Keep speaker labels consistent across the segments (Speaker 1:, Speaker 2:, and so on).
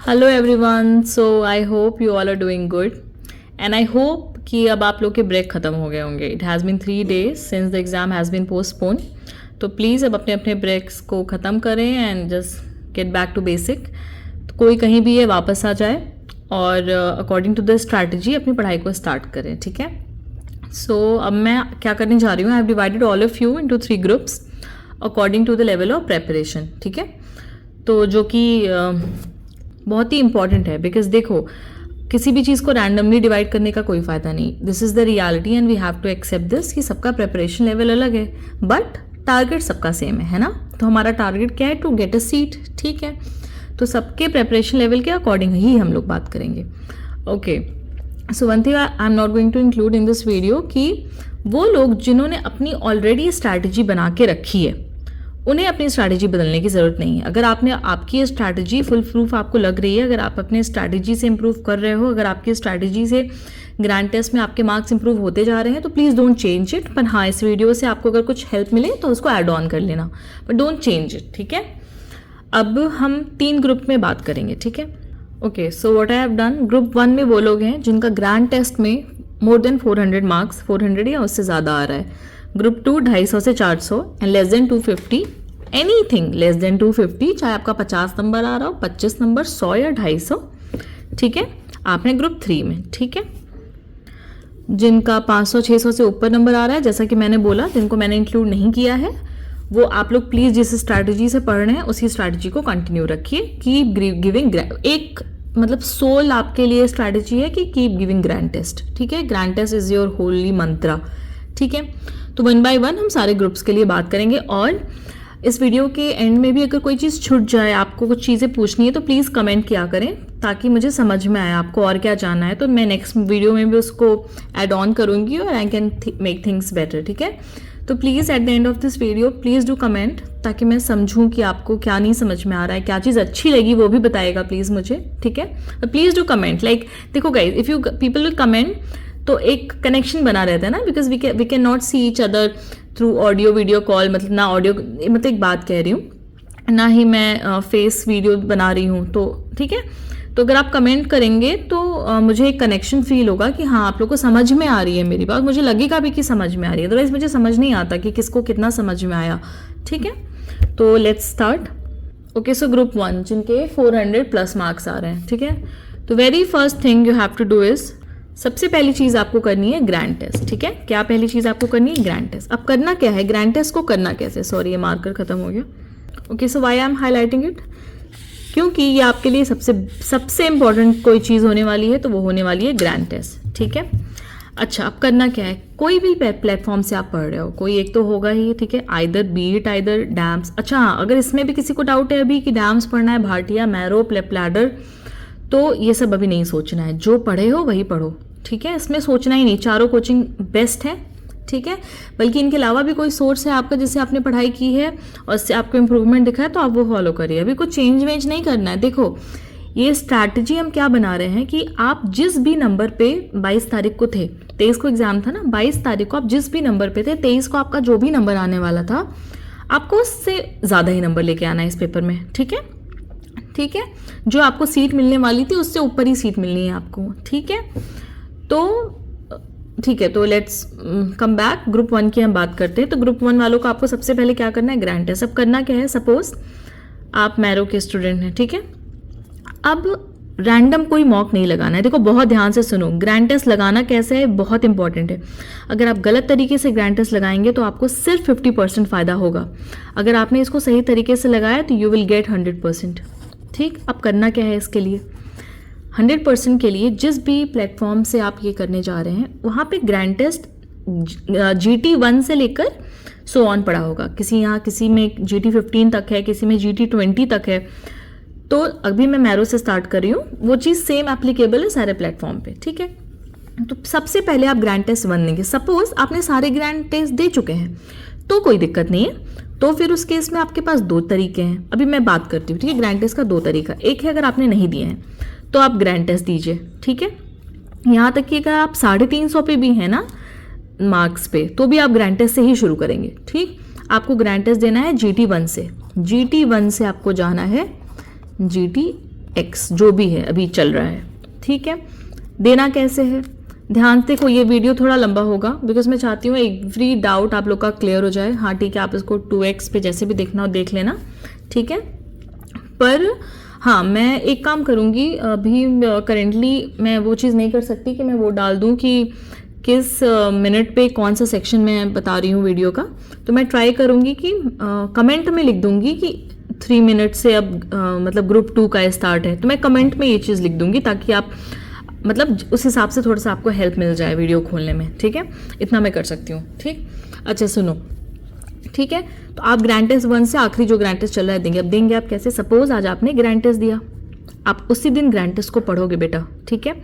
Speaker 1: Hello everyone, so I hope you all are doing good and I hope कि अब आप लोग के ब्रेक ख़त्म हो गए होंगे. It has been 3 days since the exam has been postpone. तो प्लीज़ अब अपने अपने ब्रेक्स को ख़त्म करें and just get back to basic. तो कोई कहीं भी ये वापस आ जाए और अकॉर्डिंग टू द स्ट्रैटेजी अपनी पढ़ाई को स्टार्ट करें. ठीक है. सो अब मैं क्या करने जा रही हूँ, I have divided all of you into 3 groups according to the level of preparation. ठीक है. तो जो कि बहुत ही इंपॉर्टेंट है, बिकॉज देखो किसी भी चीज़ को रैंडमली डिवाइड करने का कोई फ़ायदा नहीं. This is the reality and we have to accept this कि सबका प्रेपरेशन लेवल अलग है बट टारगेट सबका सेम है ना. तो हमारा टारगेट क्या है? To get a seat. ठीक है. तो सबके प्रेपरेशन लेवल के अकॉर्डिंग ही हम लोग बात करेंगे. Okay. So one thing I am not going to include in this video कि वो लोग जिन्होंने अपनी ऑलरेडी स्ट्रैटेजी बना के रखी है उन्हें अपनी स्ट्रैटेजी बदलने की ज़रूरत नहीं है. अगर आपकी स्ट्रैटेजी फुल प्रूफ आपको लग रही है, अगर आप अपने स्ट्रैटेजी से इम्प्रूव कर रहे हो, अगर आपकी स्ट्रैटेजी से ग्रैंड टेस्ट में आपके मार्क्स इंप्रूव होते जा रहे हैं, तो प्लीज़ डोंट चेंज इट. पर हाँ, इस वीडियो से आपको अगर कुछ हेल्प मिले तो उसको ऐड ऑन कर लेना, बट डोंट चेंज इट. ठीक है. अब हम 3 ग्रुप में बात करेंगे. ठीक है. Okay. So what I have done, group 1 में वो लोग हैं जिनका ग्रैंड टेस्ट में मोर देन 400 मार्क्स, 400 या उससे ज़्यादा आ रहा है. ग्रुप 2 250 से 400 and less than 250. Anything less than 250, चाहे आपका 50 नंबर आ रहा हो, 25 नंबर, 100 या 250. ठीक है. आपने ग्रुप 3 में. ठीक है. जिनका 500 600 से ऊपर नंबर आ रहा है, जैसा कि मैंने बोला, जिनको मैंने इंक्लूड नहीं किया है, वो आप लोग प्लीज़ जिस स्ट्रैटेजी से पढ़ रहे हैं उसी स्ट्रैटेजी को कंटिन्यू रखिए. कीप गिविंग, एक मतलब सोल आपके लिए स्ट्रैटेजी है कि कीप गिविंग ग्रैंड टेस्ट. ठीक है. Grand test is your holy mantra. ठीक है. तो 1 by 1 हम सारे ग्रुप्स के लिए बात करेंगे. और इस वीडियो के एंड में भी अगर कोई चीज़ छूट जाए, आपको कुछ चीज़ें पूछनी है, तो प्लीज़ कमेंट किया करें ताकि मुझे समझ में आए आपको और क्या जानना है. तो मैं नेक्स्ट वीडियो में भी उसको ऐड ऑन करूँगी और I can make things better. ठीक है. तो please at the end of this video please do comment ताकि मैं समझूं कि आपको क्या नहीं समझ में आ रहा है, क्या चीज़ अच्छी लगी वो भी बताएगा प्लीज़ मुझे. ठीक है. तो प्लीज़ डू कमेंट. लाइक देखो guys, if you people will comment तो एक कनेक्शन बना रहता है ना, because we can not see each other through audio video call. मतलब ना ऑडियो, मतलब एक बात कह रही हूँ, ना ही मैं फेस वीडियो बना रही हूँ. तो ठीक है. तो अगर आप कमेंट करेंगे तो मुझे एक कनेक्शन फील होगा कि हाँ आप लोग को समझ में आ रही है मेरी बात, मुझे लगेगा भी कि समझ में आ रही है. अदरवाइज मुझे समझ नहीं आता कि किसको कितना समझ में आया. ठीक है. तो let's start. Okay. So group 1 जिनके 400+ मार्क्स आ रहे हैं. ठीक है. तो very first thing you have to do is, सबसे पहली चीज़ आपको करनी है ग्रैंड टेस्ट. ठीक है. क्या पहली चीज़ आपको करनी है? Grand test. अब करना क्या है ग्रैंड टेस्ट को? करना कैसे? सॉरी, ये मार्कर खत्म हो गया. Okay. So why I am highlighting it, क्योंकि ये आपके लिए सबसे इंपॉर्टेंट कोई चीज़ होने वाली है, तो वो होने वाली है ग्रैंड टेस्ट. ठीक है. अच्छा, अब करना क्या है? कोई भी प्लेटफॉर्म से आप पढ़ रहे हो, कोई एक तो होगा ही. ठीक है. Either dams. अच्छा हाँ, अगर इसमें भी किसी को डाउट है अभी कि डैम्स पढ़ना है, भाटिया, मैरो, प्लैडर, तो ये सब अभी नहीं सोचना है. जो पढ़े हो वही पढ़ो. ठीक है. इसमें सोचना ही नहीं. चारों कोचिंग बेस्ट है. ठीक है. बल्कि इनके अलावा भी कोई सोर्स है आपका जिससे आपने पढ़ाई की है और इससे आपको इम्प्रूवमेंट दिखा है, तो आप वो फॉलो करिए. अभी कुछ चेंज वेंज नहीं करना है. देखो ये स्ट्रैटेजी हम क्या बना रहे हैं कि आप जिस भी नंबर पे 22 तारीख को थे, 23 को एग्जाम था ना, 22 तारीख को आप जिस भी नंबर पे थे, 23 को आपका जो भी नंबर आने वाला था, आपको उससे ज़्यादा ही नंबर लेके आना है इस पेपर में. ठीक है. ठीक है. जो आपको सीट मिलने वाली थी उससे ऊपर ही सीट मिलनी है आपको. ठीक है. तो ठीक है. तो लेट्स कम बैक. ग्रुप 1 की हम बात करते हैं. तो ग्रुप 1 वालों को आपको सबसे पहले क्या करना है? Grand test. अब करना क्या है? सपोज आप मैरो के स्टूडेंट हैं. ठीक है. अब रैंडम कोई मॉक नहीं लगाना है. देखो बहुत ध्यान से सुनो, ग्रैंड टेस्ट लगाना कैसे है बहुत इंपॉर्टेंट है. अगर आप गलत तरीके से ग्रैंड टेस्ट लगाएंगे तो आपको सिर्फ 50% फ़ायदा होगा. अगर आपने इसको सही तरीके से लगाया तो यू विल गेट 100%. ठीक. अब करना क्या है इसके लिए? 100% के लिए जिस भी प्लेटफॉर्म से आप ये करने जा रहे हैं वहाँ पे ग्रैंड टेस्ट GT 1 से लेकर सो ऑन पड़ा होगा. किसी में GT 15 तक है, किसी में GT 20 तक है. तो अभी मैं मैरो से स्टार्ट कर रही हूँ. वो चीज़ सेम एप्लीकेबल है सारे प्लेटफॉर्म पे. ठीक है. तो सबसे पहले आप ग्रैंड टेस्ट 1 देंगे. सपोज आपने सारे ग्रैंड टेस्ट दे चुके हैं तो कोई दिक्कत नहीं है. तो फिर उस केस में आपके पास 2 तरीके हैं. अभी मैं बात करती हूँ. ठीक है. ग्रैंड टेस्ट का 2 तरीका. एक है अगर आपने नहीं दिए हैं तो आप ग्रैंड टेस्ट दीजिए. ठीक है. यहाँ तक कि अगर आप 350 पे भी हैं ना मार्क्स पे, तो भी आप ग्रैंड टेस्ट से ही शुरू करेंगे. ठीक. आपको ग्रैंड टेस्ट देना है GT 1 से. GT 1 से आपको जाना है GT x जो भी है अभी चल रहा है, ठीक है। देना कैसे है, ध्यान से देखो, ये वीडियो थोड़ा लंबा होगा बिकॉज मैं चाहती हूँ एवरी डाउट आप लोग का क्लियर हो जाए। हाँ ठीक है, आप इसको 2x पे जैसे भी देखना हो देख लेना, ठीक है। पर हाँ, मैं एक काम करूँगी, अभी करेंटली मैं वो चीज़ नहीं कर सकती कि मैं वो डाल दूँ कि किस मिनट पे कौन सा सेक्शन मैं बता रही हूँ वीडियो का। तो मैं ट्राई करूँगी कि कमेंट में लिख दूँगी कि 3 मिनट से अब मतलब ग्रुप 2 का स्टार्ट है, तो मैं कमेंट में ये चीज़ लिख दूँगी ताकि आप मतलब उस हिसाब से थोड़ा सा आपको हेल्प मिल जाए वीडियो खोलने में, ठीक है। इतना मैं कर सकती हूँ, ठीक। अच्छा सुनो, ठीक है, तो आप ग्रैंड टेस्ट 1 से आखिरी जो ग्रैंड टेस्ट चल रहा है देंगे। अब देंगे आप कैसे, सपोज आज आपने ग्रैंड टेस्ट दिया, आप उसी दिन ग्रैंड टेस्ट को पढ़ोगे बेटा, ठीक है।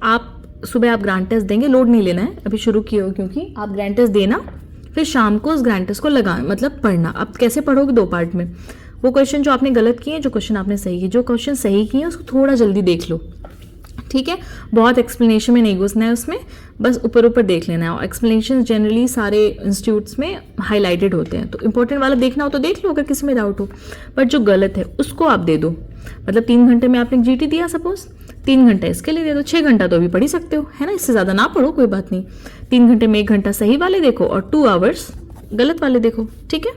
Speaker 1: आप सुबह आप ग्रैंड टेस्ट देंगे, लोड नहीं लेना है अभी शुरू किए हो, क्योंकि आप ग्रैंड टेस्ट देना फिर शाम को उस ग्रैंड टेस्ट को लगा मतलब पढ़ना। आप कैसे पढ़ोगे, 2 पार्ट में, वो क्वेश्चन जो आपने गलत किए, जो क्वेश्चन आपने सही किए, जो क्वेश्चन सही किए उसको थोड़ा जल्दी देख लो, ठीक है। बहुत एक्सप्लेनेशन में नहीं घुसना है उसमें, बस ऊपर ऊपर देख लेना है। और एक्सप्लेनेशन जनरली सारे इंस्टीट्यूट्स में हाईलाइटेड होते हैं, तो इंपॉर्टेंट वाला देखना हो तो देख लो अगर किसी में डाउट हो, बट जो गलत है उसको आप दे दो। मतलब 3 घंटे में आपने जीटी दिया, सपोज 3 घंटा इसके लिए दे दो, 6 घंटा तो अभी पढ़ ही सकते हो, है ना। इससे ज़्यादा ना पढ़ो, कोई बात नहीं। 3 घंटे में 1 घंटा सही वाले देखो और 2 आवर्स गलत वाले देखो, ठीक है।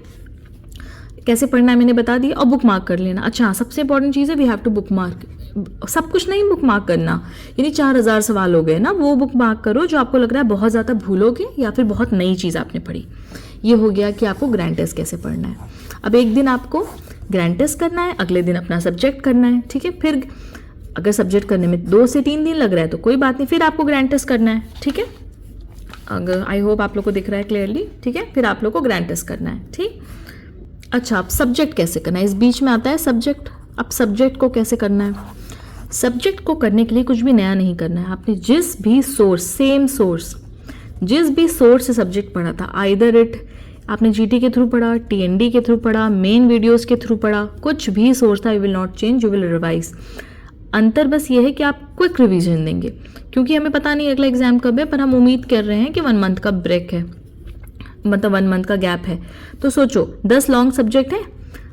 Speaker 1: कैसे पढ़ना है मैंने बता दिया, और बुक मार्क कर लेना। अच्छा, सबसे इंपॉर्टेंट चीज़ है we have to book mark. सब कुछ नहीं बुक मार्क करना, यानी 4000 सवाल हो गए ना, वो बुक मार्क करो जो आपको लग रहा है बहुत ज़्यादा भूलोगे या फिर बहुत नई चीज़ आपने पढ़ी। ये हो गया कि आपको ग्रैंड टेस्ट कैसे पढ़ना है। अब एक दिन आपको ग्रैंड टेस्ट करना है, अगले दिन अपना सब्जेक्ट करना है, ठीक है। फिर अगर सब्जेक्ट करने में 2 से 3 दिन लग रहा है तो कोई बात नहीं, फिर आपको ग्रैंड टेस्ट करना है, ठीक है। अगर आई होप आप लोग को दिख रहा है क्लियरली, ठीक है। फिर आप लोग को ग्रैंड टेस्ट करना है, ठीक। अच्छा, अब सब्जेक्ट कैसे करना है, इस बीच में आता है सब्जेक्ट। अब सब्जेक्ट को कैसे करना है, सब्जेक्ट को करने के लिए कुछ भी नया नहीं करना है। आपने जिस भी सोर्स, सेम सोर्स, जिस भी सोर्स से सब्जेक्ट पढ़ा था, आइदर इट आपने जीटी के थ्रू पढ़ा, टीएनडी के थ्रू पढ़ा, मेन वीडियोस के थ्रू पढ़ा, कुछ भी सोर्स था, you will not change, you will revise. अंतर बस ये है कि आप क्विक रिवीजन देंगे, क्योंकि हमें पता नहीं अगला एग्जाम कब है, पर हम उम्मीद कर रहे हैं कि 1 मंथ का ब्रेक है, मतलब 1 मंथ का गैप है। तो सोचो 10 लॉन्ग सब्जेक्ट है,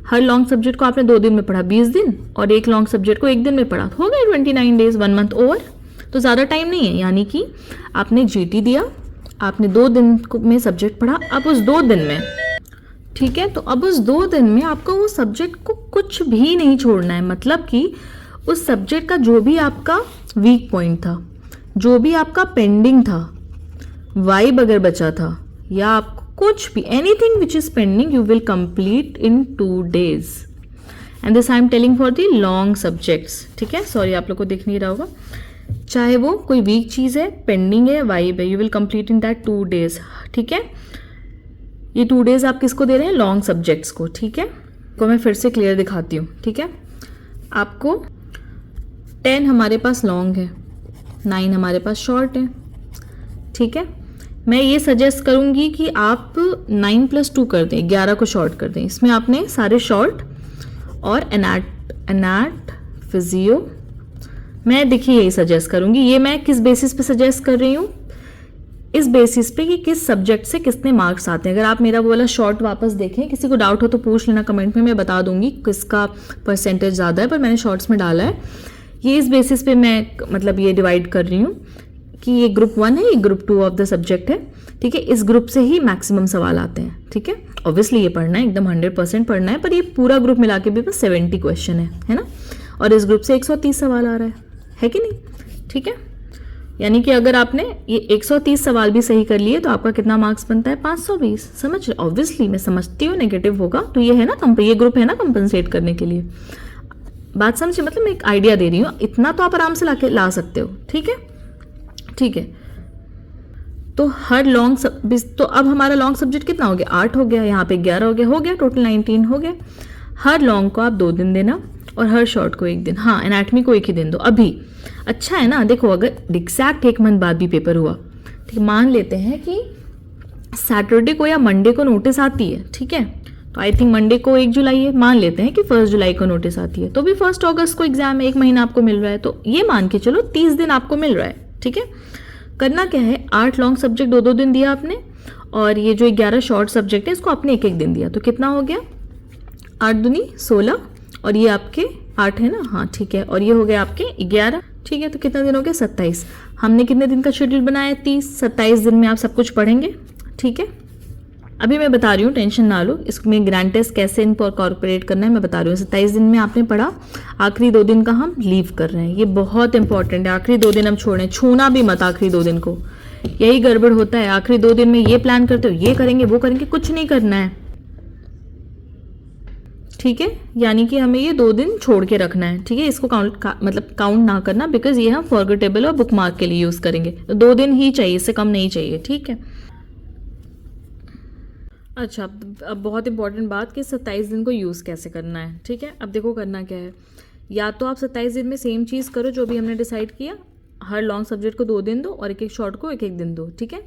Speaker 1: हर लॉन्ग सब्जेक्ट को आपने 2 दिन में पढ़ा 20 दिन, और एक लॉन्ग सब्जेक्ट को 1 दिन में पढ़ा, हो गए 29 डेज, 1 मंथ ओवर। तो ज़्यादा टाइम नहीं है, यानी कि आपने जीटी दिया, आपने 2 दिन में सब्जेक्ट पढ़ा, अब उस 2 दिन में, ठीक है, तो अब उस 2 दिन में आपको वो सब्जेक्ट को कुछ भी नहीं छोड़ना है। मतलब कि उस सब्जेक्ट का जो भी आपका वीक पॉइंट था, जो भी आपका पेंडिंग था, वाइब अगर बचा था, या आपको कुछ भी, anything which is pending, you will complete in 2 days। And this I am telling for the long subjects, ठीक है। सॉरी आप लोग को दिख नहीं रहा होगा, चाहे वो कोई वीक चीज़ है, पेंडिंग है, वाइब है, you will complete in that 2 days, ठीक है। ये 2 days आप किसको दे रहे हैं, लॉन्ग सब्जेक्ट्स को, ठीक है। को मैं फिर से क्लियर दिखाती हूँ, ठीक है। आपको 10 हमारे पास लॉन्ग है, 9 हमारे पास शॉर्ट है, ठीक है। मैं ये सजेस्ट करूँगी कि आप 9 + 2 कर दें, 11 को शॉर्ट कर दें। इसमें आपने सारे शॉर्ट और एनाट फिजियो, मैं देखिए यही सजेस्ट करूँगी। ये मैं किस बेसिस पे सजेस्ट कर रही हूँ, इस बेसिस पे कि किस सब्जेक्ट से कितने मार्क्स आते हैं। अगर आप मेरा वो वाला शॉर्ट वापस देखें, किसी को डाउट हो तो पूछ लेना कमेंट में, मैं बता दूंगी किसका परसेंटेज ज़्यादा है, पर मैंने शॉर्ट्स में डाला है। ये इस बेसिस पे मैं मतलब ये डिवाइड कर रही हूँ कि ये ग्रुप 1 है, ये ग्रुप 2 ऑफ द सब्जेक्ट है, ठीक है। इस ग्रुप से ही मैक्सिमम सवाल आते हैं, ठीक है। ऑब्वियसली ये पढ़ना है, एकदम 100% पढ़ना है, पर ये पूरा ग्रुप मिला के भी बस 70 क्वेश्चन है ना। और इस ग्रुप से 130 सवाल आ रहा है कि नहीं, ठीक है। यानी कि अगर आपने ये 130 सवाल भी सही कर लिए तो आपका कितना मार्क्स बनता है, 520। समझ रहे, ऑब्वियसली मैं समझती हूँ नेगेटिव होगा, तो ये है ना, ये ग्रुप है ना कंपनसेट करने के लिए। बात समझे, मतलब मैं एक आइडिया दे रही हूँ, इतना तो आप आराम से ला सकते हो, ठीक है, ठीक है। तो हर लॉन्ग तो अब हमारा लॉन्ग सब्जेक्ट कितना हो गया, 8 हो गया, यहाँ पे 11 हो गया, टोटल 19 हो गया। हर लॉन्ग को आप 2 दिन देना और हर शॉर्ट को 1 दिन। हाँ, एनाटमी को 1 ही दिन दो अभी। अच्छा है ना, देखो अगर एग्जैक्ट 1 मंथ बाद भी पेपर हुआ, ठीक, मान लेते हैं कि सैटरडे को या मंडे को नोटिस आती है, ठीक है, तो आई थिंक मंडे को 1 जुलाई है, मान लेते हैं कि 1 जुलाई को नोटिस आती है, तो भी 1 अगस्त को एग्जाम है, 1 महीना आपको मिल रहा है, तो ये मान के चलो 30 दिन आपको मिल रहा है, ठीक है। करना क्या है, 8 लॉन्ग सब्जेक्ट 2-2 दिन दिया आपने, और ये जो 11 शॉर्ट सब्जेक्ट है इसको आपने 1-1 दिन दिया, तो कितना हो गया, 8 दूनी 16, और ये आपके 8 है ना, हाँ ठीक है। और ये हो गया आपके 11, ठीक है। तो कितना दिन हो गया? 27। हमने कितने दिन का शेड्यूल बनाया है? 30। 27 दिन में आप सब कुछ पढ़ेंगे, ठीक है। अभी मैं बता रही हूँ, टेंशन ना लो, इसमें ग्रैंड टेस्ट कैसे इनकॉर्पोरेट करना है मैं बता रही हूँ। 27 दिन में आपने पढ़ा, आखिरी 2 दिन का हम लीव कर रहे हैं, ये बहुत इंपॉर्टेंट है। आखिरी 2 दिन हम छोड़ें, छूना भी मत आखिरी 2 दिन को। यही गड़बड़ होता है, आखिरी 2 दिन में ये प्लान करते हो, ये करेंगे वो करेंगे, कुछ नहीं करना है, ठीक है। यानी कि हमें ये 2 दिन छोड़ के रखना है, ठीक है। इसको काउंट ना करना, बिकॉज ये हम फॉरगेटेबल और बुक मार्क के लिए यूज करेंगे। तो 2 दिन ही चाहिए, इससे कम नहीं चाहिए, ठीक है। अच्छा, अब बहुत इंपॉर्टेंट बात कि 27 दिन को यूज़ कैसे करना है, ठीक है। अब देखो करना क्या है, या तो आप 27 दिन में सेम चीज़ करो जो भी हमने डिसाइड किया, हर लॉन्ग सब्जेक्ट को 2 दिन दो और एक एक शॉर्ट को एक एक दिन दो, ठीक है।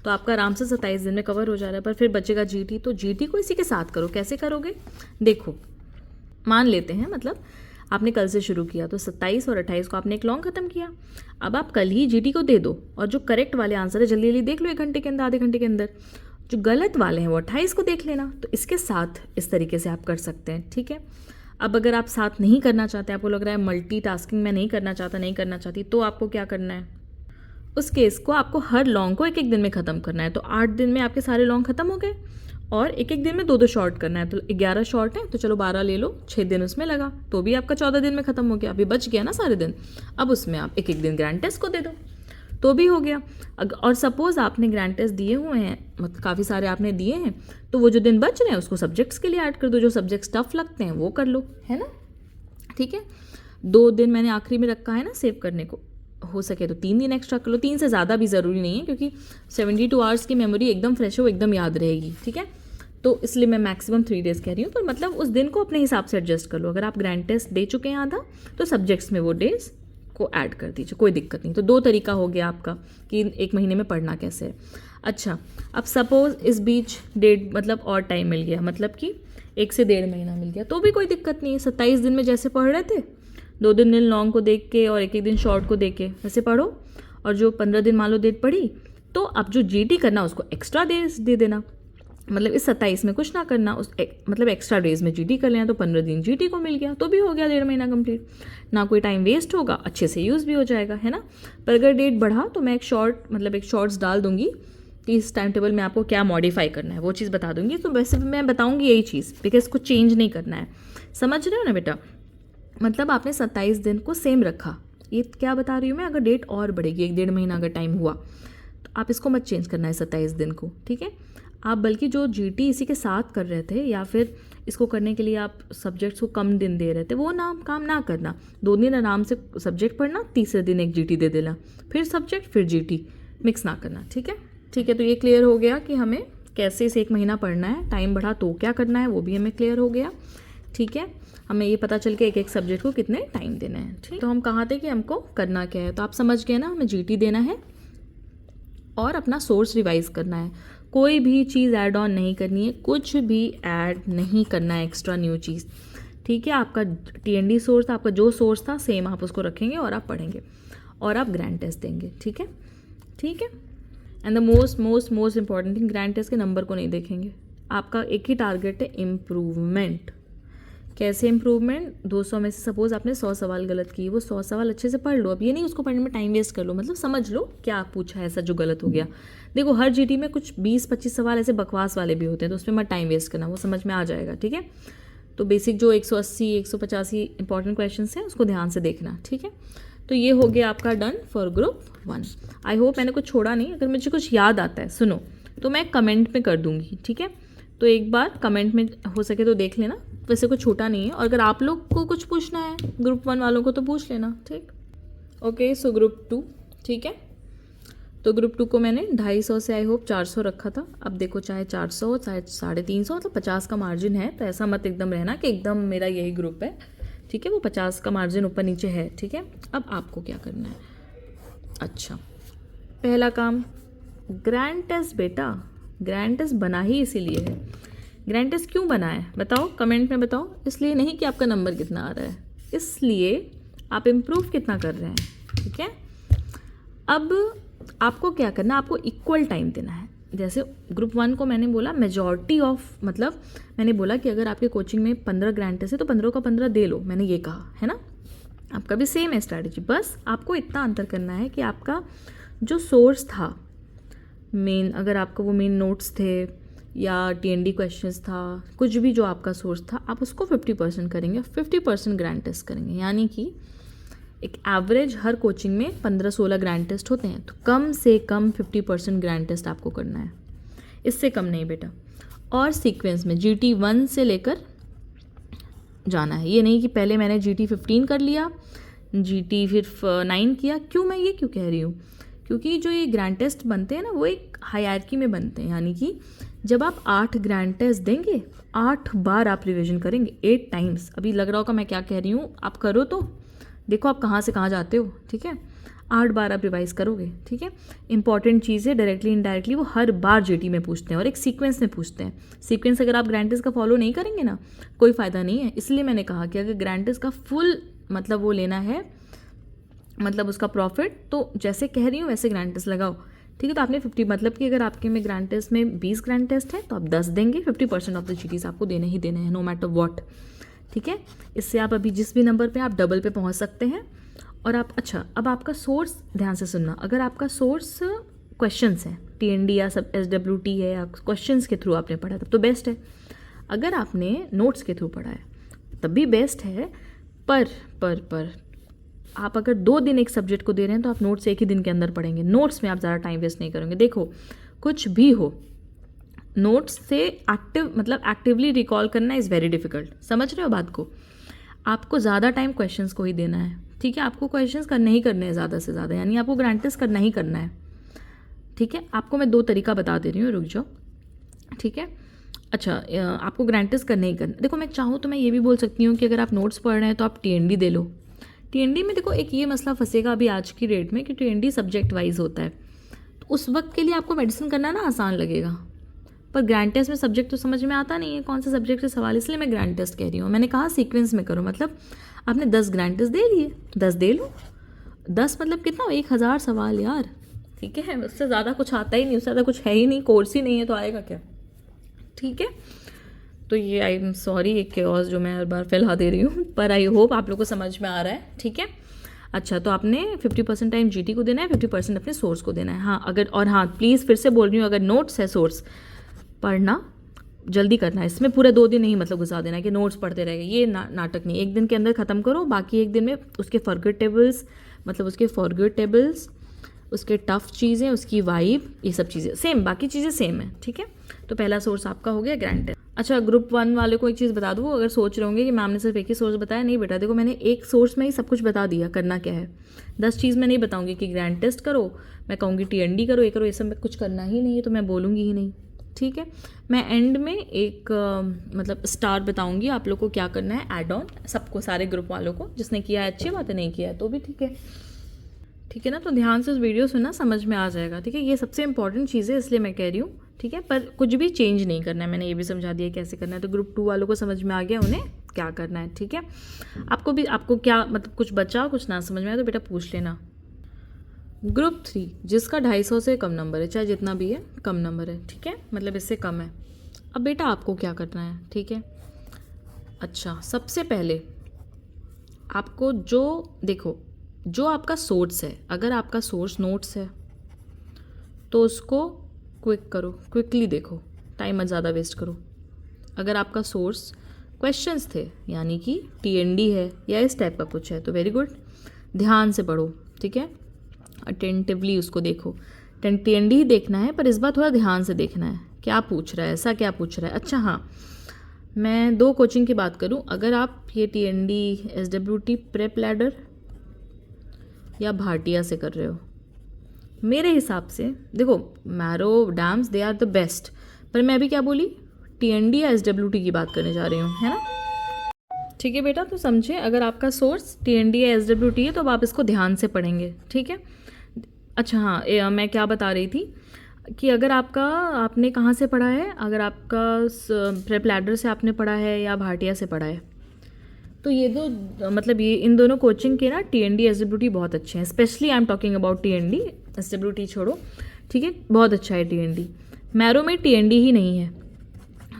Speaker 1: तो आपका आराम से 27 दिन में कवर हो जा रहा है। पर फिर बचेगा जीटी, तो जीटी को इसी के साथ करो। कैसे करोगे? देखो, मान लेते हैं मतलब आपने कल से शुरू किया, तो 27 और 28 को आपने एक लॉन्ग खत्म किया। अब आप कल ही जीटी को दे दो और जो करेक्ट वाले आंसर है जल्दी जल्दी देख लो, 1 घंटे के अंदर, आधे घंटे के अंदर। जो गलत वाले हैं वो 28 को देख लेना। तो इसके साथ इस तरीके से आप कर सकते हैं, ठीक है। अब अगर आप साथ नहीं करना चाहते, आपको लग रहा है मल्टीटास्किंग मैं नहीं करना चाहती, तो आपको क्या करना है? उस केस को आपको हर लॉन्ग को एक एक दिन में ख़त्म करना है। तो 8 दिन में आपके सारे लॉन्ग खत्म हो गए और एक एक दिन में 2-2 शॉर्ट करना है। तो 11 शॉर्ट है, तो चलो 12 ले लो, 6 दिन उसमें लगा, तो भी आपका 14 दिन में ख़त्म हो गया। अभी बच गया ना सारे दिन। अब उसमें आप एक एक दिन ग्रैंड टेस्ट को दे दो, तो भी हो गया। और सपोज़ आपने ग्रैंड टेस्ट दिए हुए हैं, मतलब काफ़ी सारे आपने दिए हैं, तो वो जो दिन बच रहे हैं उसको सब्जेक्ट्स के लिए ऐड कर दो। जो सब्जेक्ट्स टफ लगते हैं वो कर लो, है ना, ठीक है। 2 दिन मैंने आखिरी में रखा है ना सेव करने को, हो सके तो 3 दिन एक्स्ट्रा कर लो। 3 से ज़्यादा भी ज़रूरी नहीं है, क्योंकि 72 आवर्स की मेमोरी एकदम फ्रेश हो, एकदम याद रहेगी, ठीक है। तो इसलिए मैं मैक्सिमम 3 डेज़ कह रही हूँ, पर मतलब उस दिन को अपने हिसाब से एडजस्ट कर लो। अगर आप ग्रैंड टेस्ट दे चुके हैं आधा, तो सब्जेक्ट्स में वो डेज को ऐड कर दीजिए, कोई दिक्कत नहीं। तो 2 तरीका हो गया आपका कि 1 महीने में पढ़ना कैसे है। अच्छा, अब सपोज़ इस बीच डेढ़ मतलब और टाइम मिल गया, मतलब कि 1 से 1.5 महीना मिल गया, तो भी कोई दिक्कत नहीं है। 27 दिन में जैसे पढ़ रहे थे, 2 दिन लॉन्ग को देख के और एक एक दिन शॉर्ट को देख के वैसे पढ़ो। और जो 15 दिन मान लो डेट पढ़ी, तो अब जो जीटी करना उसको एक्स्ट्रा डेज दे देना। मतलब इस 27 में कुछ ना करना, मतलब एक्स्ट्रा डेज में जीटी कर लेना, तो 15 दिन जीटी को मिल गया, तो भी हो गया 1.5 महीना कंप्लीट। ना कोई टाइम वेस्ट होगा, अच्छे से यूज़ भी हो जाएगा, है ना। पर अगर डेट बढ़ा तो मैं एक शॉर्ट्स डाल दूंगी कि इस टाइम टेबल में आपको क्या मॉडिफाई करना है, वो चीज़ बता दूंगी। तो वैसे मैं बताऊंगी यही चीज़, बिकॉज इसको चेंज नहीं करना है। समझ रहे हो ना बेटा? मतलब आपने 27 दिन को सेम रखा। ये क्या बता रही हूँ मैं, अगर डेट और बढ़ेगी 1-1.5 महीना अगर टाइम हुआ, तो आप इसको मत चेंज करना है 27 दिन को, ठीक है। आप बल्कि जो जीटी इसी के साथ कर रहे थे, या फिर इसको करने के लिए आप सब्जेक्ट्स को कम दिन दे रहे थे, वो काम ना करना। 2 दिन आराम से सब्जेक्ट पढ़ना, तीसरे दिन एक जीटी दे देना, फिर सब्जेक्ट फिर जीटी, मिक्स ना करना, ठीक है। ठीक है, तो ये क्लियर हो गया कि हमें कैसे इसे 1 महीना पढ़ना है। टाइम बढ़ा तो क्या करना है वो भी हमें क्लियर हो गया, ठीक है। हमें ये पता चल के एक एक सब्जेक्ट को कितने टाइम देना है, ठीक। तो हम कहाँ थे कि हमको करना क्या है, तो आप समझ गए ना। हमें जीटी देना है और अपना सोर्स रिवाइज करना है। कोई भी चीज़ ऐड ऑन नहीं करनी है, कुछ भी ऐड नहीं करना है एक्स्ट्रा न्यू चीज़, ठीक है। आपका टीएनडी सोर्स, आपका जो सोर्स था सेम आप उसको रखेंगे और आप पढ़ेंगे और आप ग्रैंड टेस्ट देंगे, ठीक है, ठीक है। And the most important thing, grand test के नंबर को नहीं देखेंगे। आपका एक ही टारगेट है, इम्प्रूवमेंट। कैसे इम्प्रूवमेंट? 200 में से सपोज आपने 100 सवाल गलत किए, वो 100 सवाल अच्छे से पढ़ लो। अब ये नहीं उसको पढ़ने में टाइम वेस्ट कर लो, मतलब समझ लो क्या पूछा है ऐसा जो गलत हो गया। देखो हर जीटी में कुछ 20-25 सवाल ऐसे बकवास वाले भी होते हैं, तो उसमें मत टाइम वेस्ट करना, वो समझ में आ जाएगा, ठीक है। तो बेसिक जो 180-185 इंपॉर्टेंट क्वेश्चन हैं उसको ध्यान से देखना, ठीक है। तो ये हो गया आपका done for group 1। I hope मैंने कुछ छोड़ा नहीं। अगर मुझे कुछ याद आता है सुनो, तो मैं कमेंट में कर दूंगी, ठीक है। तो एक बार कमेंट में हो सके तो देख लेना, वैसे कुछ छोटा नहीं है। और अगर आप लोग को कुछ पूछना है ग्रुप 1 वालों को तो पूछ लेना, ठीक। ओके, सो ग्रुप 2, ठीक है। तो ग्रुप 2 को मैंने 250 से आई होप 400 रखा था। अब देखो चाहे 400 हो चाहे 350, मतलब 50 का मार्जिन है, तो ऐसा मत एकदम रहना कि एकदम मेरा यही ग्रुप है, ठीक है। वो 50 का मार्जिन ऊपर नीचे है, ठीक है। अब आपको क्या करना है? अच्छा, पहला काम ग्रैंड टेस्ट। बेटा ग्रैंड टेस्ट बना ही इसीलिए है। ग्रैंड टेस्ट क्यों बना है बताओ, कमेंट में बताओ। इसलिए नहीं कि आपका नंबर कितना आ रहा है, इसलिए आप इम्प्रूव कितना कर रहे हैं, ठीक है। अब आपको क्या करना है, आपको इक्वल टाइम देना है। जैसे ग्रुप 1 को मैंने बोला मेजॉरिटी ऑफ, मतलब मैंने बोला कि अगर आपके कोचिंग में 15 ग्रांड टेस्ट है तो 15 का 15 दे लो, मैंने ये कहा है ना। आपका भी सेम है स्ट्रैटेजी, बस आपको इतना अंतर करना है कि आपका जो सोर्स था मेन, अगर आपका वो मेन नोट्स थे या TND क्वेश्चंस था, कुछ भी जो आपका सोर्स था, आप उसको 50% करेंगे, 50% ग्रैंड टेस्ट करेंगे। यानी कि एक एवरेज हर कोचिंग में 15-16 ग्रैंड टेस्ट होते हैं, तो कम से कम 50% ग्रैंड टेस्ट आपको करना है, इससे कम नहीं बेटा। और सीक्वेंस में GT 1 से लेकर जाना है, ये नहीं कि पहले मैंने GT 15 कर लिया, GT फिर 9 किया। क्यों मैं ये क्यों कह रही हूँ? क्योंकि जो ये ग्रैंड टेस्ट बनते हैं ना, वो एक हायरार्की में बनते हैं। यानी कि जब आप 8 ग्रैंड टेस्ट देंगे, 8 बार आप रिवीजन करेंगे, 8 टाइम्स। अभी लग रहा होगा मैं क्या कह रही हूँ, आप करो तो देखो आप कहाँ से कहाँ जाते हो, ठीक है। 8 बार आप रिवाइज करोगे, ठीक है। इंपॉर्टेंट चीज़ है, डायरेक्टली इनडायरेक्टली वो हर बार GT में पूछते हैं और एक सीक्वेंस में पूछते हैं। सीक्वेंस अगर आप ग्रैंड टेस्ट का फॉलो नहीं करेंगे ना, कोई फ़ायदा नहीं है। इसलिए मैंने कहा कि अगर ग्रैंड टेस्ट का फुल मतलब वो लेना है, मतलब उसका प्रॉफिट, तो जैसे कह रही हूँ वैसे ग्रैंड टेस्ट लगाओ, ठीक है। तो आपने 50, मतलब कि अगर आपके में ग्रैंड टेस्ट में 20 ग्रैंड टेस्ट है तो आप 10 देंगे, 50% ऑफ द GTs आपको देने ही देने हैं, नो मैटर वॉट, ठीक है। इससे आप अभी जिस भी नंबर पे आप डबल पे पहुंच सकते हैं। और आप, अच्छा, अब आपका सोर्स ध्यान से सुनना, अगर आपका सोर्स क्वेश्चंस है, TND या सब SWT है या क्वेश्चंस के थ्रू आपने पढ़ा, तब तो बेस्ट है। अगर आपने नोट्स के थ्रू पढ़ा है तब भी बेस्ट है, पर आप अगर 2 दिन एक सब्जेक्ट को दे रहे हैं तो आप नोट्स एक ही दिन के अंदर पढ़ेंगे। नोट्स में आप ज़्यादा टाइम वेस्ट नहीं करेंगे। देखो कुछ भी हो, नोट्स से एक्टिवली रिकॉल करना इज़ वेरी डिफिकल्ट, समझ रहे हो बात को। आपको ज़्यादा टाइम क्वेश्चंस को ही देना है, ठीक है। आपको क्वेश्चंस करने ही करने हैं ज़्यादा से ज़्यादा, यानी आपको ग्रैंड टेस्ट करना ही करना है, ठीक है। आपको मैं 2 तरीका बता दे रही हूँ, रुक जाओ, ठीक है। अच्छा, आपको ग्रैंड टेस्ट करने ही करना। देखो मैं चाहूँ तो मैं ये भी बोल सकती हूँ कि अगर आप नोट्स पढ़ रहे हैं तो आप TND दे लो। TND में देखो एक ये मसला फंसेगा अभी आज की डेट में कि TND सब्जेक्ट वाइज होता है, तो उस वक्त के लिए आपको मेडिसिन करना ना आसान लगेगा, पर ग्रैंड टेस्ट में सब्जेक्ट तो समझ में आता नहीं है कौन सा सब्जेक्ट से सवाल, इसलिए मैं ग्रैंड टेस्ट कह रही हूँ। मैंने कहा सीक्वेंस में करो, मतलब आपने 10 ग्रैंड टेस्ट दे लिए, 10 दे लो। 10 मतलब कितना, 1000 सवाल यार, ठीक है। उससे ज़्यादा कुछ आता ही नहीं, उससे ज़्यादा कुछ है ही नहीं, कोर्स ही नहीं है तो आएगा क्या, ठीक है। तो ये आई एम सॉरी एक केओस जो मैं हर बार फैला दे रही हूँ, पर आई होप आप लोग को समझ में आ रहा है, ठीक है। अच्छा, तो आपने 50% टाइम GT को देना है, 50% अपने सोर्स को देना है। हाँ, अगर, और हाँ प्लीज़ फिर से बोल रही हूँ, अगर नोट्स है सोर्स पढ़ना जल्दी करना है, इसमें पूरे 2 दिन नहीं मतलब घुसा देना कि नोट्स पढ़ते रहेंगे, ये नाटक नहीं। एक दिन के अंदर ख़त्म करो, बाकी एक दिन में उसके फॉरगेटेबल्स, मतलब उसके फॉरगेटेबल्स, उसके टफ चीज़ें, उसकी वाइब, ये सब चीज़ें सेम, बाकी चीज़ें सेम है, ठीक है। तो पहला सोर्स आपका हो गया ग्रैंड टेस्ट। अच्छा, ग्रुप 1 वाले को एक चीज़ बता दूँ, अगर सोच रहे होंगे कि मैम ने सिर्फ एक ही सोर्स बताया, नहीं बेटा, देखो मैंने एक सोर्स में ही सब कुछ बता दिया करना क्या है। 10 चीज़ मैं नहीं बताऊँगी कि ग्रैंड टेस्ट करो, मैं कहूँगी TND करो, ये सब में कुछ करना ही नहीं है तो मैं बोलूँगी ही नहीं, ठीक है। मैं एंड में एक मतलब स्टार बताऊँगी आप लोग को क्या करना है, एड ऑन सबको, सारे ग्रुप वालों को। जिसने किया है अच्छी बात है, नहीं किया है तो भी ठीक है, ठीक है ना। तो ध्यान से उस वीडियो सुनना, समझ में आ जाएगा, ठीक है। ये सबसे इंपॉर्टेंट चीज़ है, इसलिए मैं कह रही हूँ, ठीक है। पर कुछ भी चेंज नहीं करना है, मैंने ये भी समझा दिया कैसे करना है। तो ग्रुप 2 वालों को समझ में आ गया उन्हें क्या करना है, ठीक है। आपको क्या मतलब कुछ बचा, कुछ ना समझ में आया तो बेटा पूछ लेना। ग्रुप 3 जिसका 250 से कम नंबर है, चाहे जितना भी है कम नंबर है, ठीक है, मतलब इससे कम है। अब बेटा आपको क्या करना है, ठीक है। अच्छा, सबसे पहले आपको जो आपका सोर्स है, अगर आपका सोर्स नोट्स है तो उसको क्विक करो, क्विकली देखो, टाइम मत ज़्यादा वेस्ट करो। अगर आपका सोर्स क्वेश्चंस थे, यानी कि TND है या इस टाइप का कुछ है, तो वेरी गुड, ध्यान से पढ़ो, ठीक है। अटेंटिवली उसको देखो, TND ही देखना है, पर इस बार थोड़ा ध्यान से देखना है क्या पूछ रहा है, ऐसा क्या पूछ रहा है। अच्छा हाँ, मैं 2 कोचिंग की बात करूं, अगर आप ये TND SWT प्रेप लैडर या भाटिया से कर रहे हो, मेरे हिसाब से देखो Marrow DAMS they are the best, पर मैं अभी क्या बोली, TND या SWT की बात करने जा रही हूँ, है ना, ठीक है बेटा। तो समझे, अगर आपका सोर्स TND या SWT है तो अब आप इसको ध्यान से पढ़ेंगे, ठीक है। अच्छा हाँ, मैं क्या बता रही थी कि अगर आपने कहाँ से पढ़ा है, अगर आपका प्रेप लैडर से आपने पढ़ा है या भाटिया से पढ़ा है, तो ये मतलब ये इन दोनों कोचिंग के ना TND SWT बहुत अच्छे हैं। Specially I am talking about TND, SWT छोड़ो, ठीक है, बहुत अच्छा है TND। मैरो में टीएनडी ही नहीं है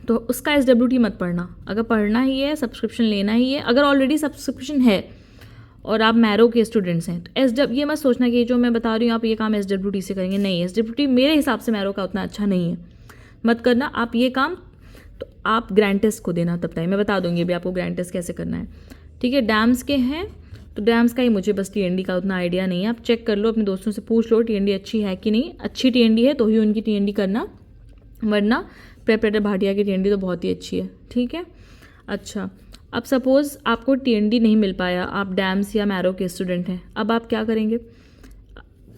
Speaker 1: तो उसका एसडब्ल्यूटी मत पढ़ना। अगर पढ़ना ही है, सब्सक्रिप्शन लेना ही है, अगर ऑलरेडी सब्सक्रिप्शन है और आप मैरो के स्टूडेंट्स हैं तो ये मत सोचना कि जो मैं बता रही हूँ आप ये काम एसडब्ल्यूटी से करेंगे। नहीं, एसडब्ल्यूटी मेरे हिसाब से मैरो का उतना अच्छा नहीं है, मत करना आप ये काम। तो आप ग्रैंड टेस्ट को देना तब टाइम, मैं बता दूँगी अभी आपको ग्रैंड टेस्ट कैसे करना है। ठीक है, डैम्स के हैं तो डैम्स का ही मुझे बस टीएनडी का उतना आइडिया नहीं है। आप चेक कर लो, अपने दोस्तों से पूछ लो टीएनडी अच्छी है कि नहीं। अच्छी टीएनडी है तो ही उनकी टीएनडी करना, वरना प्रेपरेटर भाटिया की टीएनडी तो बहुत ही अच्छी है। ठीक है, अच्छा अब सपोज़ आपको टीएनडी नहीं मिल पाया, आप डैम्स या मैरो के स्टूडेंट हैं, अब आप क्या करेंगे?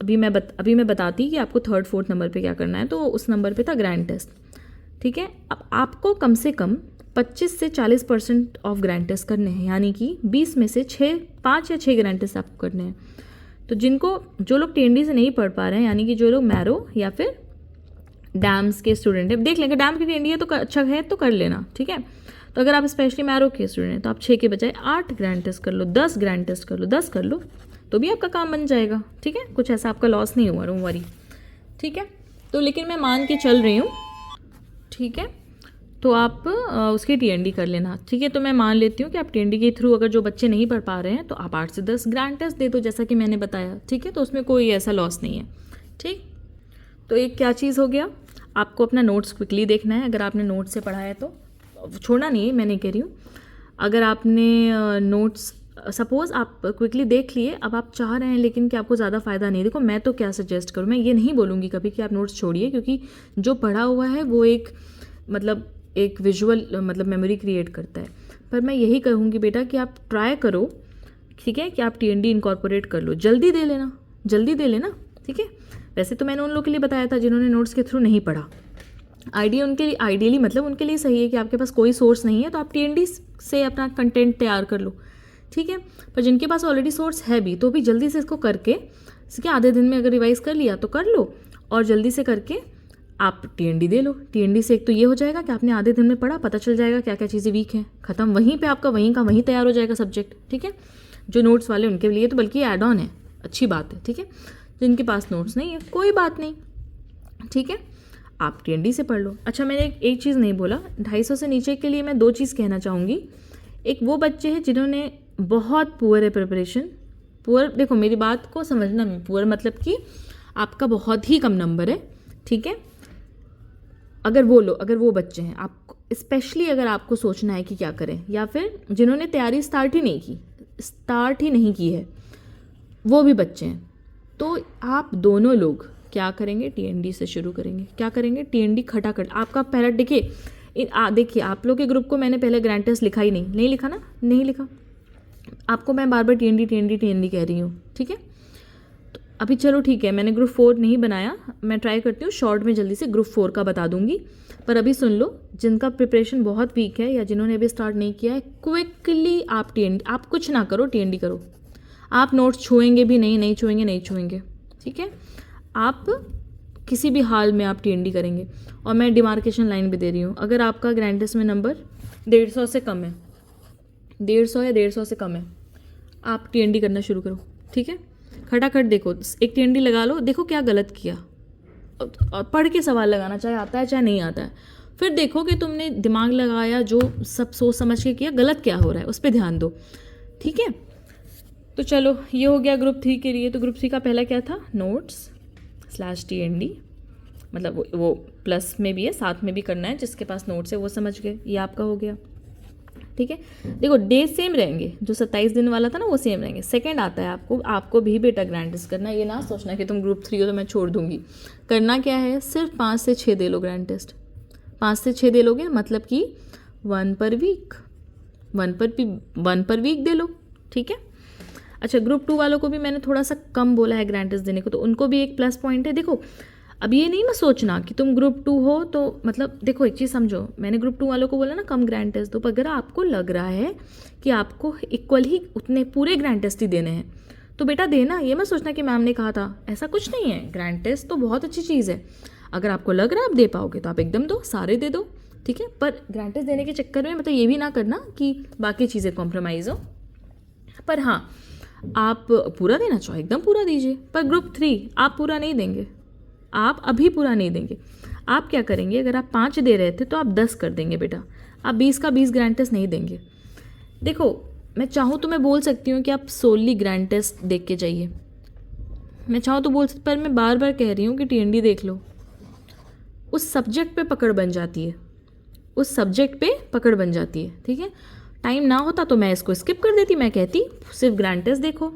Speaker 1: अभी मैं बताती कि आपको 3rd 4th नंबर पे क्या करना है। तो उस नंबर पे था ग्रैंड टेस्ट। ठीक है, अब आपको कम से कम 25 से 40% ऑफ ग्रैंड टेस्ट करने हैं, यानी कि 20 में से 5 या 6 ग्रैंड टेस्ट आपको करने हैं। तो जो लोग टीएनडी से नहीं पढ़ पा रहे हैं, यानी कि जो लोग मैरो या फिर डैम्स के स्टूडेंट है, देख लेंगे डैम की टीएनडी है तो अच्छा है तो कर लेना। ठीक है, तो अगर आप स्पेशली मैरो के स्टूडेंट हैं तो आप 6 के बजाय 8 ग्रैंड टेस्ट कर लो, 10 ग्रैंड टेस्ट कर लो, 10 कर लो तो भी आपका काम बन जाएगा। ठीक है, कुछ ऐसा आपका लॉस नहीं हुआ, डोंट वरी। ठीक है, तो लेकिन मैं मान के चल रही हूँ। ठीक है, तो आप उसकी टीएनडी कर लेना। ठीक है, तो मैं मान लेती हूँ कि आप टीएनडी के थ्रू अगर जो बच्चे नहीं पढ़ पा रहे हैं तो आप 8 से 10 ग्रैंड टेस्ट दे दो, जैसा कि मैंने बताया। ठीक है, तो उसमें कोई ऐसा लॉस नहीं है। ठीक, तो एक क्या चीज़ हो गया, आपको अपना नोट्स क्विकली देखना है। अगर आपने नोट्स से पढ़ा है तो छोड़ना नहीं है, मैं नहीं कह रही हूँ। अगर आपने नोट्स सपोज़ आप क्विकली देख लिए, अब आप चाह रहे हैं लेकिन कि आपको ज़्यादा फ़ायदा नहीं, देखो मैं तो क्या सजेस्ट करूँ, मैं ये नहीं बोलूँगी कभी कि आप नोट्स छोड़िए, क्योंकि जो पढ़ा हुआ है वो एक विजुअल मेमोरी क्रिएट करता है। पर मैं यही कहूँगी बेटा कि आप ट्राई करो, ठीक है, कि आप टीएनडी इनकॉर्पोरेट कर लो, जल्दी दे लेना। ठीक है, वैसे तो मैंने उन लोगों के लिए बताया था जिन्होंने नोट्स के थ्रू नहीं पढ़ा। आइडियली उनके लिए सही है कि आपके पास कोई सोर्स नहीं है तो आप टीएनडी से अपना कंटेंट तैयार कर लो। ठीक है, पर जिनके पास ऑलरेडी सोर्स है भी तो भी जल्दी से इसको करके, इसके आधे दिन में अगर रिवाइज कर लिया तो कर लो, और जल्दी से करके आप टीएनडी दे लो। टीएनडी से एक तो ये हो जाएगा कि आपने आधे दिन में पढ़ा, पता चल जाएगा क्या क्या चीज़ें वीक हैं, खत्म, वहीं पे आपका वहीं का वहीं तैयार हो जाएगा सब्जेक्ट। ठीक है, जो नोट्स वाले उनके लिए तो बल्कि ऐड ऑन है, अच्छी बात है। ठीक है, जिनके पास नोट्स नहीं है कोई बात नहीं। ठीक है, आप टीएनडी से पढ़ लो। अच्छा, मैंने एक चीज़ नहीं बोला, 250 से नीचे के लिए मैं 2 चीज़ कहना चाहूँगी। एक वो बच्चे हैं जिन्होंने बहुत पुअर है प्रिपरेशन, पुअर, देखो मेरी बात को समझना, मैं पुअर मतलब कि आपका बहुत ही कम नंबर है। ठीक है, अगर वो बच्चे हैं, आप स्पेशली अगर आपको सोचना है कि क्या करें, या फिर जिन्होंने तैयारी स्टार्ट ही नहीं की है, वो भी बच्चे हैं, तो आप दोनों लोग क्या करेंगे, टीएनडी से शुरू करेंगे। क्या करेंगे, टीएनडी खटाखट। आपका पहला देखिए आप लोग के ग्रुप को मैंने पहले ग्रैंड टेस्ट लिखा ही नहीं लिखा ना, नहीं लिखा। आपको मैं बार बार टीएनडी कह रही हूँ। ठीक है, तो अभी चलो ठीक है, मैंने ग्रुप 4 नहीं बनाया, मैं ट्राई करती हूँ शॉर्ट में जल्दी से ग्रुप 4 का बता दूंगी। पर अभी सुन लो, जिनका प्रिपरेशन बहुत वीक है या जिन्होंने अभी स्टार्ट नहीं किया है, क्विकली आप कुछ ना करो, टीएनडी करो। आप नोट्स छुएंगे भी नहीं छुएंगे। ठीक है, आप किसी भी हाल में आप टीएनडी करेंगे। और मैं डिमार्केशन लाइन भी दे रही हूँ, अगर आपका ग्रैंड टेस्ट में नंबर 150 से कम है, 150 या 150 से कम है, आप टीएनडी करना शुरू करो। ठीक है, खटाखट देखो, एक टीएनडी लगा लो, देखो क्या गलत किया, और पढ़ के सवाल लगाना, चाहे आता है चाहे नहीं आता है। फिर देखो कि तुमने दिमाग लगाया, जो सब सोच समझ के किया, गलत क्या हो रहा है उस पर ध्यान दो। ठीक है, तो चलो ये हो गया ग्रुप 3 के लिए। तो ग्रुप 3 का पहला क्या था, नोट्स/टीएनडी, मतलब वो प्लस में भी है, साथ में भी करना है, जिसके पास नोट्स है वो समझ गए, ये आपका हो गया। ठीक है, देखो डे सेम रहेंगे, जो 27 दिन वाला था ना वो सेम रहेंगे। सेकंड आता है आपको भी बेटा ग्रैंड टेस्ट करना, ये ना सोचना कि तुम ग्रुप 3 हो तो मैं छोड़ दूंगी। करना क्या है, सिर्फ 5 से 6 दे लो ग्रैंड टेस्ट, 5 से 6 दे लोगे, मतलब कि 1 पर वीक दे लो। ठीक है, अच्छा ग्रुप 2 वालों को भी मैंने थोड़ा सा कम बोला है ग्रैंड टेस्ट देने को, तो उनको भी एक प्लस पॉइंट है। देखो अब ये नहीं मैं सोचना कि तुम ग्रुप 2 हो तो मतलब, देखो एक चीज़ समझो, मैंने ग्रुप 2 वालों को बोला ना कम ग्रैंड टेस्ट दो, पर अगर आपको लग रहा है कि आपको इक्वल ही उतने पूरे ग्रैंड टेस्ट ही देने हैं तो बेटा देना, ये मत सोचना कि मैम ने कहा था, ऐसा कुछ नहीं है। ग्रैंड टेस्ट तो बहुत अच्छी चीज़ है, अगर आपको लग रहा है आप दे पाओगे तो आप एकदम दो, सारे दे दो। ठीक है, पर ग्रैंड टेस्ट देने के चक्कर में मतलब ये भी ना करना कि बाकी चीज़ें कॉम्प्रोमाइज़ हो। पर हाँ, आप पूरा देना चाहो एकदम पूरा दीजिए, पर ग्रुप 3 आप पूरा नहीं देंगे, आप अभी पूरा नहीं देंगे। आप क्या करेंगे, अगर आप 5 दे रहे थे तो आप 10 कर देंगे बेटा, आप 20 का 20 ग्रैंड टेस्ट नहीं देंगे। देखो मैं चाहूँ तो मैं बोल सकती हूँ कि आप सोली ग्रैंड टेस्ट देख के जाइए, मैं चाहूँ तो बोल सकती, पर मैं बार बार कह रही हूँ कि TND देख लो। उस सब्जेक्ट पे पकड़ बन जाती है, उस सब्जेक्ट पे पकड़ बन जाती है, ठीक है। टाइम ना होता तो मैं इसको स्किप कर देती, मैं कहती सिर्फ ग्रैंड टेस्ट देखो,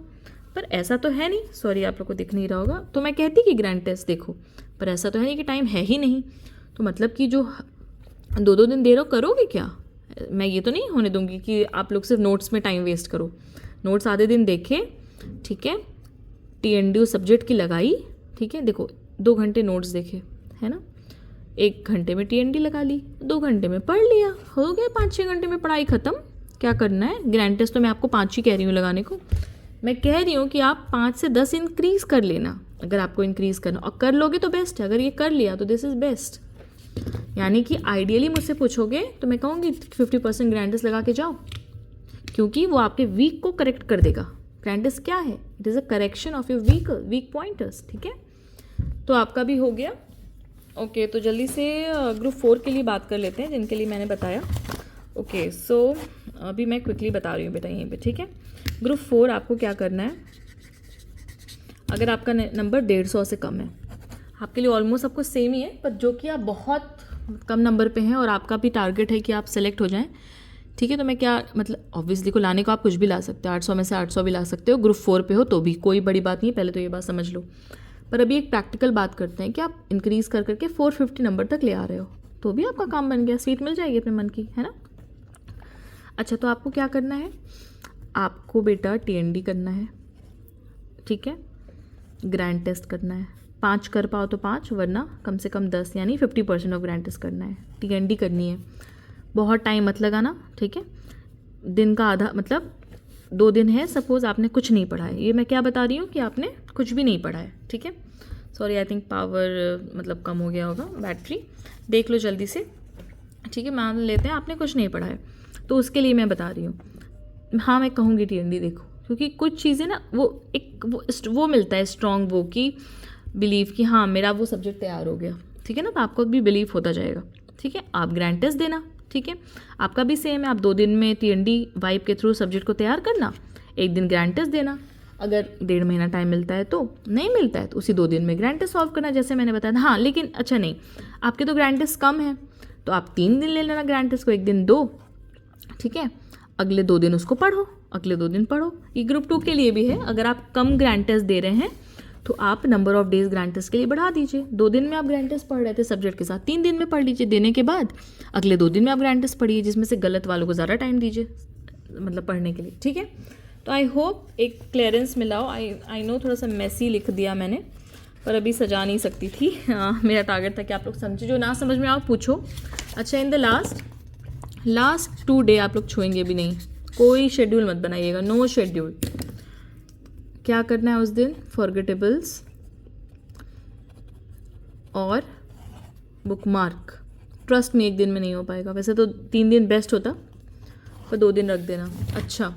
Speaker 1: पर ऐसा तो है नहीं, सॉरी आप लोग को दिख नहीं रहा होगा, तो मैं कहती कि ग्रैंड टेस्ट देखो, पर ऐसा तो है नहीं कि टाइम है ही नहीं। तो मतलब कि जो 2-2 दिन दे रहे हो करोगे क्या, मैं ये तो नहीं होने दूंगी कि आप लोग सिर्फ नोट्स में टाइम वेस्ट करो। नोट्स आधे दिन देखे, ठीक है, TND उस सब्जेक्ट की लगाई, ठीक है, देखो 2 घंटे नोट्स देखे, है ना, 1 घंटे में TND लगा ली, 2 घंटे में पढ़ लिया, हो गया 5-6 घंटे में पढ़ाई ख़त्म। क्या करना है, ग्रैंड टेस्ट तो मैं आपको 5 ही कह रही हूँ लगाने को, मैं कह रही हूँ कि आप 5 से 10 इंक्रीज़ कर लेना, अगर आपको इंक्रीज़ करना, और कर लोगे तो बेस्ट है, अगर ये कर लिया तो दिस इज़ बेस्ट। यानी कि आइडियली मुझसे पूछोगे तो मैं कहूँगी 50% ग्रैंड टेस्ट लगा के जाओ, क्योंकि वो आपके वीक को करेक्ट कर देगा। ग्रैंड टेस्ट क्या है, it is a correction of your weak pointers, ठीक है। तो आपका भी हो गया। ओके तो जल्दी से ग्रुप 4 के लिए बात कर लेते हैं, जिनके लिए मैंने बताया। ओके सो अभी मैं क्विकली बता रही हूँ बेटा यहीं पे, ठीक है। ग्रुप 4 आपको क्या करना है, अगर आपका नंबर 150 से कम है, आपके लिए ऑलमोस्ट आपको सेम ही है, पर जो कि आप बहुत कम नंबर पे हैं और आपका भी टारगेट है कि आप सेलेक्ट हो जाएं, ठीक है। तो मैं क्या मतलब, ऑब्वियसली को लाने को आप कुछ भी ला सकते हो, 800 में से 800 भी ला सकते हो, ग्रुप 4 पे हो तो भी कोई बड़ी बात नहीं है, पहले तो ये बात समझ लो। पर अभी एक प्रैक्टिकल बात करते हैं कि आप इंक्रीज़ कर करके 450 नंबर तक ले आ रहे हो, तो भी आपका काम बन गया, सीट मिल जाएगी अपने मन की, है ना। अच्छा तो आपको क्या करना है, आपको बेटा TND करना है, ठीक है, ग्रैंड टेस्ट करना है, 5 कर पाओ तो 5, वरना कम से कम 10 यानी 50% ऑफ ग्रैंड टेस्ट करना है, TND करनी है। बहुत टाइम मत लगाना, ठीक है, दिन का आधा, मतलब 2 दिन है, सपोज़ आपने कुछ नहीं पढ़ा है, ये मैं क्या बता रही हूँ कि आपने कुछ भी नहीं पढ़ा है, ठीक है। सॉरी आई थिंक पावर मतलब कम हो गया होगा, बैटरी देख लो जल्दी से, ठीक है। मान लेते हैं आपने कुछ नहीं पढ़ा है, तो उसके लिए मैं बता रही हूँ, हाँ मैं कहूँगी TND देखो, क्योंकि कुछ चीज़ें ना वो एक वो मिलता है स्ट्रॉन्ग वो कि बिलीव कि हाँ मेरा वो सब्जेक्ट तैयार हो गया, ठीक है ना, तो आपको भी बिलीव होता जाएगा, ठीक है। आप ग्रैंड टेस्ट देना, ठीक है, आपका भी सेम है, आप 2 दिन में TND वाइब के थ्रू सब्जेक्ट को तैयार करना, 1 दिन ग्रैंड टेस्ट देना, अगर 1.5 महीना टाइम मिलता है तो, नहीं मिलता है तो उसी 2 दिन में ग्रैंड टेस्ट सॉल्व करना, जैसे मैंने बताया। हाँ लेकिन अच्छा नहीं, आपके तो ग्रैंड टेस्ट कम है तो आप 3 दिन ले लेना ग्रैंड टेस्ट को, 1 दिन दो, ठीक है, अगले 2 दिन उसको पढ़ो, अगले 2 दिन पढ़ो। ये ग्रुप 2 के लिए भी है, अगर आप कम ग्रैंड टेस्ट दे रहे हैं तो आप number of days grand test के लिए बढ़ा दीजिए। 2 दिन में आप ग्रैंड टेस्ट पढ़ रहे थे सब्जेक्ट के साथ, 3 दिन में पढ़ लीजिए, देने के बाद अगले 2 दिन में आप ग्रैंड टेस्ट पढ़िए, जिसमें से गलत वालों को ज़्यादा टाइम दीजिए मतलब पढ़ने के लिए, ठीक है। तो आई होप एक क्लियरेंस मिला हो। आई नो थोड़ा सा मैसी लिख दिया मैंने, पर अभी सजा नहीं सकती थी। मेरा टारगेट था कि आप लोग समझे, जो ना समझ में आप पूछो। अच्छा इन द लास्ट 2 डे आप लोग छुएंगे भी नहीं, कोई शेड्यूल मत बनाइएगा, नो शेड्यूल। क्या करना है उस दिन, फॉरगेटेबल्स और बुकमार्क। ट्रस्ट में 1 दिन में नहीं हो पाएगा, वैसे तो 3 दिन बेस्ट होता, पर 2 दिन रख देना। अच्छा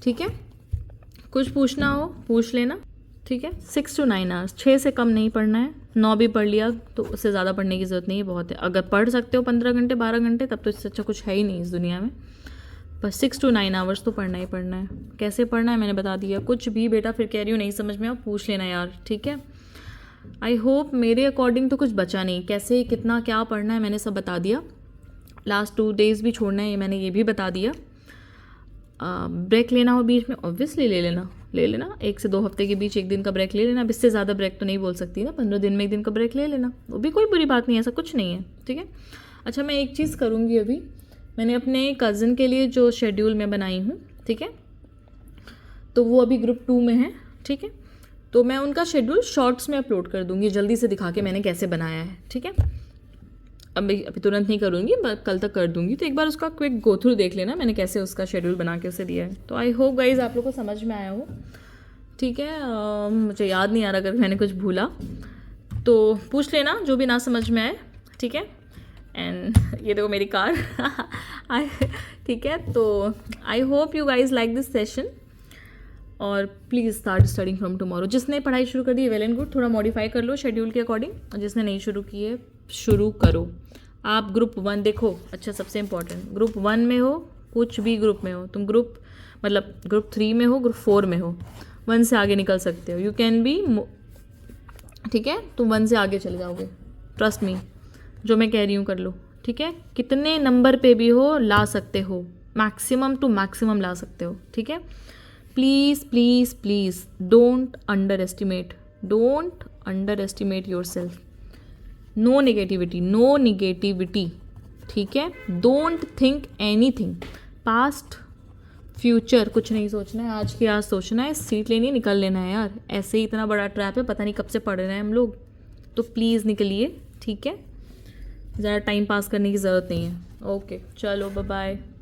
Speaker 1: ठीक है, कुछ पूछना हो पूछ लेना, ठीक है। 6 to 9 आवर्स, 6 से कम नहीं पढ़ना है, 9 भी पढ़ लिया तो उससे ज़्यादा पढ़ने की ज़रूरत नहीं है, बहुत है। अगर पढ़ सकते हो 15 घंटे 12 घंटे तब तो इससे अच्छा कुछ है ही नहीं इस दुनिया में, पर 6 to 9 आवर्स तो पढ़ना ही पढ़ना है। कैसे पढ़ना है मैंने बता दिया, कुछ भी बेटा फिर कह रही हूँ नहीं समझ में आओ पूछ लेना यार, ठीक है। आई होप मेरे अकॉर्डिंग तो कुछ बचा नहीं, कैसे कितना क्या पढ़ना है मैंने सब बता दिया। लास्ट 2 डेज़ भी छोड़ना है मैंने ये भी बता दिया। ब्रेक लेना हो बीच में ऑब्वियसली ले लेना 1 से 2 हफ्ते के बीच 1 दिन का ब्रेक ले लेना। अब इससे ज़्यादा ब्रेक तो नहीं बोल सकती ना, 15 दिन में 1 दिन का ब्रेक ले लेना, वो भी कोई बुरी बात नहीं है, ऐसा कुछ नहीं है, ठीक है। अच्छा मैं एक चीज़ करूँगी, अभी मैंने अपने कज़न के लिए जो शेड्यूल मैं बनाई हूँ, ठीक है, तो वो अभी ग्रुप 2 में है, ठीक है, तो मैं उनका शेड्यूल शॉर्ट्स में अपलोड कर दूँगी जल्दी से दिखा के मैंने कैसे बनाया है, ठीक है। अभी तुरंत नहीं करूँगी, कल तक कर दूँगी, तो एक बार उसका क्विक गो थ्रू देख लेना मैंने कैसे उसका शेड्यूल बना के उसे दिया है। तो आई होप गाइज आप लोग को समझ में आया हो, ठीक है। मुझे याद नहीं आ रहा अगर मैंने कुछ भूला तो पूछ लेना जो भी ना समझ में आए, ठीक है। एंड ये देखो मेरी कार ठीक है। तो I hope you guys like this session और please start studying from tomorrow. जिसने पढ़ाई शुरू कर दी वेल एंड गुड, थोड़ा मॉडिफाई कर लो शेड्यूल के अकॉर्डिंग, और जिसने नहीं शुरू की है शुरू करो। आप ग्रुप 1 देखो, अच्छा सबसे इम्पोर्टेंट, ग्रुप 1 में हो, कुछ भी ग्रुप में हो तुम, ग्रुप मतलब ग्रुप 3 में हो, ग्रुप 4 में हो, 1 से आगे निकल सकते हो। यू कैन बी, ठीक है, तुम 1 से आगे चले जाओगे, ट्रस्ट मी, जो मैं कह रही हूँ कर लो, ठीक है। कितने नंबर पे भी हो ला सकते हो, मैक्सिमम टू मैक्सिमम ला सकते हो, ठीक है। Please please please don't underestimate yourself. No negativity, ठीक है। Don't think anything, past future कुछ नहीं सोचना है, आज की आज सोचना है, सीट लेनी है, निकल लेना है यार। ऐसे ही इतना बड़ा ट्रैप है, पता नहीं कब से पढ़ रहे हैं हम लोग, तो प्लीज़ निकलिए, ठीक है। ज़्यादा टाइम पास करने की ज़रूरत नहीं है। ओके चलो बाय बाय।